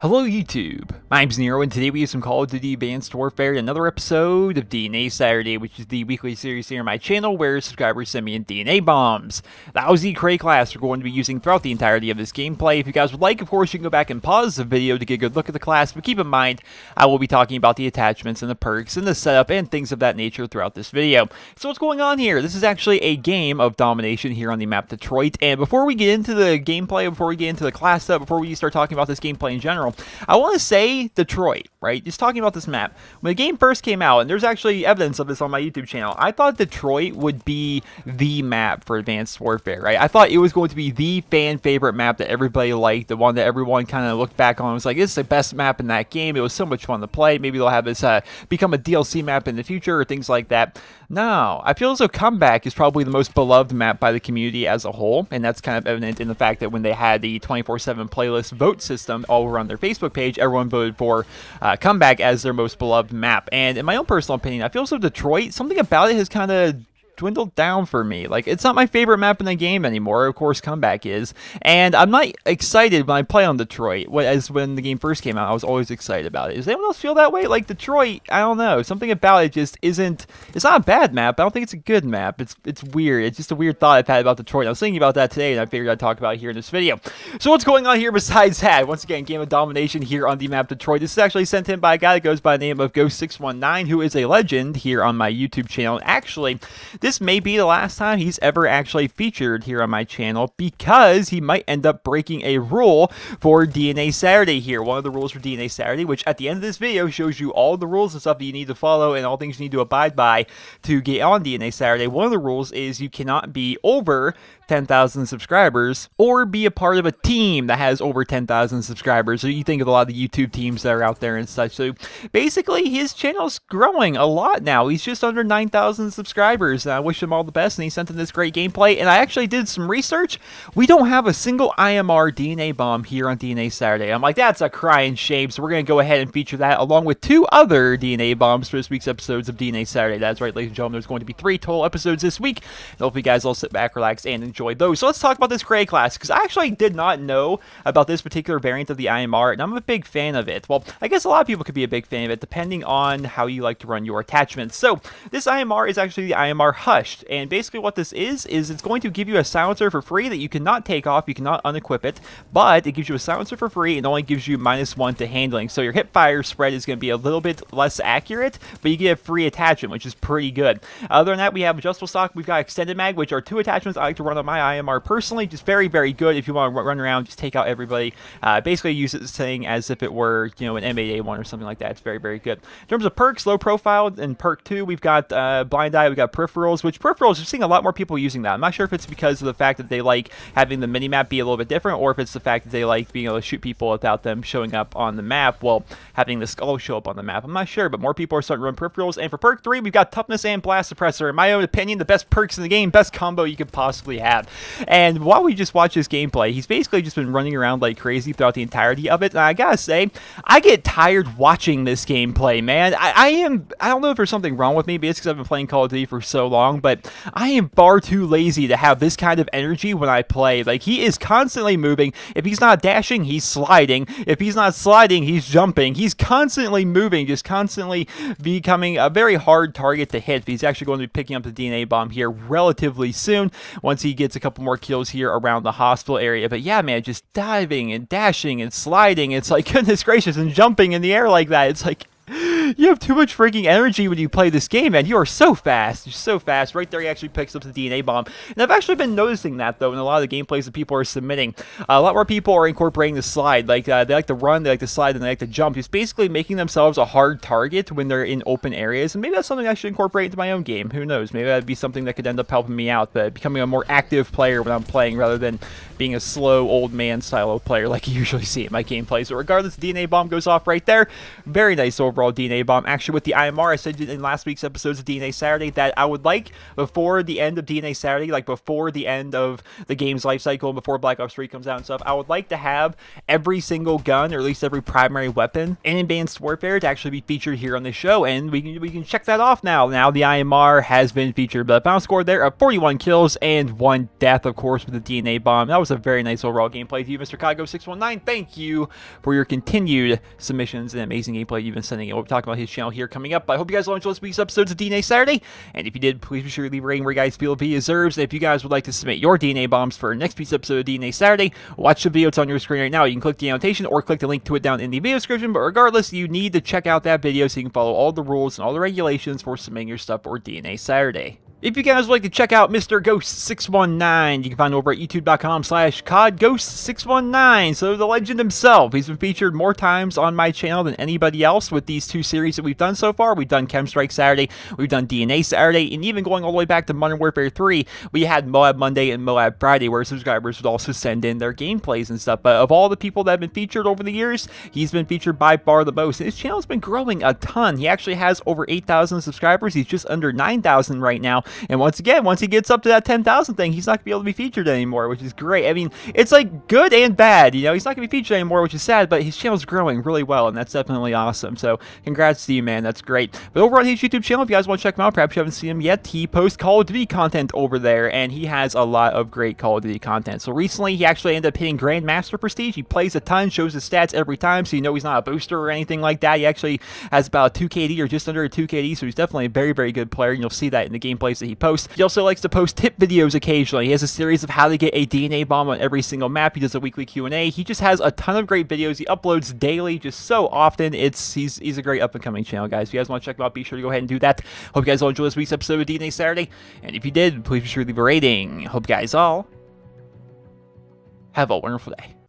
Hello YouTube, my name's Nero and today we have some Call of Duty Advanced Warfare, another episode of DNA Saturday, which is the weekly series here on my channel where subscribers send me in DNA bombs. That was the Cray class we're going to be using throughout the entirety of this gameplay. If you guys would like, of course, you can go back and pause the video to get a good look at the class, but keep in mind, I will be talking about the attachments and the perks and the setup and things of that nature throughout this video. So what's going on here? This is actually a game of domination here on the map Detroit, and before we get into the gameplay, before we get into the class setup, before we start talking about this gameplay in general, I want to say Detroit, right? Just talking about this map. When the game first came out, and there's actually evidence of this on my YouTube channel, I thought Detroit would be the map for Advanced Warfare, right? I thought it was going to be the fan favorite map that everybody liked, the one that everyone kind of looked back on and was like, this is the best map in that game. It was so much fun to play. Maybe they'll have this become a DLC map in the future or things like that. No, I feel as though Comeback is probably the most beloved map by the community as a whole, and that's kind of evident in the fact that when they had the 24/7 playlist vote system all around their Facebook page, everyone voted for Comeback as their most beloved map. And in my own personal opinion, I feel as though Detroit, something about it has kind of dwindled down for me. Like, it's not my favorite map in the game anymore. Of course, Comeback is. And I'm not excited when I play on Detroit, as when the game first came out. I was always excited about it. Does anyone else feel that way? Like, Detroit, I don't know. Something about it just isn't... It's not a bad map. I don't think it's a good map. It's weird. It's just a weird thought I've had about Detroit. I was thinking about that today, and I figured I'd talk about it here in this video. So what's going on here besides that? Once again, game of domination here on the map Detroit. This is actually sent in by a guy that goes by the name of Ghost619, who is a legend here on my YouTube channel. Actually, this may be the last time he's ever actually featured here on my channel because he might end up breaking a rule for DNA Saturday here. One of the rules for DNA Saturday, which at the end of this video shows you all the rules and stuff that you need to follow and all things you need to abide by to get on DNA Saturday. One of the rules is you cannot be over 10,000 subscribers or be a part of a team that has over 10,000 subscribers. So you think of a lot of the YouTube teams that are out there and such. So basically his channel's growing a lot now. He's just under 9,000 subscribers. And I wish him all the best, and he sent in this great gameplay. And I actually did some research. We don't have a single IMR DNA bomb here on DNA Saturday. I'm like, that's a crying shame. So we're going to go ahead and feature that along with 2 other DNA bombs for this week's episodes of DNA Saturday. That's right, ladies and gentlemen. There's going to be 3 total episodes this week. And hopefully you guys all sit back, relax, and enjoy those. So let's talk about this Cray class, because I actually did not know about this particular variant of the IMR, and I'm a big fan of it. Well, I guess a lot of people could be a big fan of it depending on how you like to run your attachments. So this IMR is actually the IMR Hushed, and basically what this is it's going to give you a silencer for free that you cannot take off, you cannot unequip it, but it gives you a silencer for free and only gives you -1 to handling. So your hip fire spread is going to be a little bit less accurate, but you get a free attachment, which is pretty good. Other than that, we have adjustable stock, we've got extended mag, which are 2 attachments I like to run on my IMR personally. Just very, very good if you want to run around, just take out everybody. Basically use this thing as if it were, you know, an M8A1 or something like that. It's very, very good. In terms of perks, low profile, and perk 2, we've got blind eye, we've got peripherals, which peripherals, you're seeing a lot more people using that. I'm not sure if it's because of the fact that they like having the minimap be a little bit different, or if it's the fact that they like being able to shoot people without them showing up on the map, well, having the skull show up on the map. I'm not sure, but more people are starting to run peripherals. And for perk 3, we've got toughness and blast suppressor. In my own opinion, the best perks in the game, best combo you could possibly have. And while we just watch this gameplay, he's basically just been running around like crazy throughout the entirety of it. And I gotta say, I get tired watching this gameplay, man. I don't know if there's something wrong with me, but it's because I've been playing Call of Duty for so long, but I am far too lazy to have this kind of energy when I play. Like, he is constantly moving. If he's not dashing, he's sliding. If he's not sliding, he's jumping. He's constantly moving, just constantly becoming a very hard target to hit. But he's actually going to be picking up the DNA bomb here relatively soon once he gets a couple more kills here around the hospital area. But yeah, man, just diving and dashing and sliding. It's like, goodness gracious, and jumping in the air like that. It's like, you have too much freaking energy when you play this game, man. You are so fast. You're so fast. Right there, he actually picks up the DNA bomb. And I've actually been noticing that, though, in a lot of the gameplays that people are submitting. A lot more people are incorporating the slide. Like, they like to run, they like to slide, and they like to jump. It's basically making themselves a hard target when they're in open areas. And maybe that's something I should incorporate into my own game. Who knows? Maybe that'd be something that could end up helping me out, but becoming a more active player when I'm playing rather than being a slow old man style of player like you usually see in my gameplay. So regardless, the DNA bomb goes off right there. Very nice overall DNA DNA Bomb. Actually, with the IMR, I said in last week's episodes of DNA Saturday that I would like, before the end of DNA Saturday, like before the end of the game's life cycle, before Black Ops 3 comes out and stuff, I would like to have every single gun, or at least every primary weapon in Advanced Warfare to actually be featured here on the show, and we can check that off now. Now the IMR has been featured, but a final score there of 41 kills and 1 death, of course, with the DNA Bomb. That was a very nice overall gameplay to you, Mr. Kago619. Thank you for your continued submissions and amazing gameplay you've been sending in. We'll be talking about his channel here coming up. I hope you guys all enjoyed this week's episodes of DNA Saturday, and if you did, please be sure to leave a rating where you guys feel he deserves. And if you guys would like to submit your DNA bombs for our next piece episode of DNA Saturday, watch the video. It's on your screen right now. You can click the annotation or click the link to it down in the video description, but regardless, you need to check out that video so you can follow all the rules and all the regulations for submitting your stuff for DNA Saturday. If you guys would like to check out Mr. Ghost619, you can find him over at youtube.com/CODGhost619. So the legend himself, he's been featured more times on my channel than anybody else with these 2 series that we've done so far. We've done Chem Strike Saturday, we've done DNA Saturday, and even going all the way back to Modern Warfare 3, we had Moab Monday and Moab Friday, where subscribers would also send in their gameplays and stuff. But of all the people that have been featured over the years, he's been featured by far the most. And his channel's been growing a ton. He actually has over 8,000 subscribers. He's just under 9,000 right now. And once again, once he gets up to that 10,000 thing, he's not going to be able to be featured anymore, which is great. I mean, it's like good and bad, you know. He's not going to be featured anymore, which is sad, but his channel's growing really well, and that's definitely awesome. So congrats to you, man. That's great. But over on his YouTube channel, if you guys want to check him out, perhaps you haven't seen him yet, he posts Call of Duty content over there, and he has a lot of great Call of Duty content. So recently, he actually ended up hitting Grandmaster Prestige. He plays a ton, shows his stats every time, so you know he's not a booster or anything like that. He actually has about a 2 KD or just under a 2 KD, so he's definitely a very, very good player, and you'll see that in the gameplays that he posts. He also likes to post tip videos occasionally. He has a series of how to get a DNA bomb on every single map. He does a weekly Q&A. He just has a ton of great videos. He uploads daily, just so often. He's a great up-and-coming channel, guys. If you guys want to check him out, be sure to go ahead and do that. Hope you guys all enjoyed this week's episode of DNA Saturday, and if you did, please be sure to leave a rating. Hope you guys all have a wonderful day.